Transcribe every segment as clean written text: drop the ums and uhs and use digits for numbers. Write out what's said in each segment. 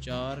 4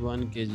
1 kg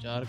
4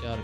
4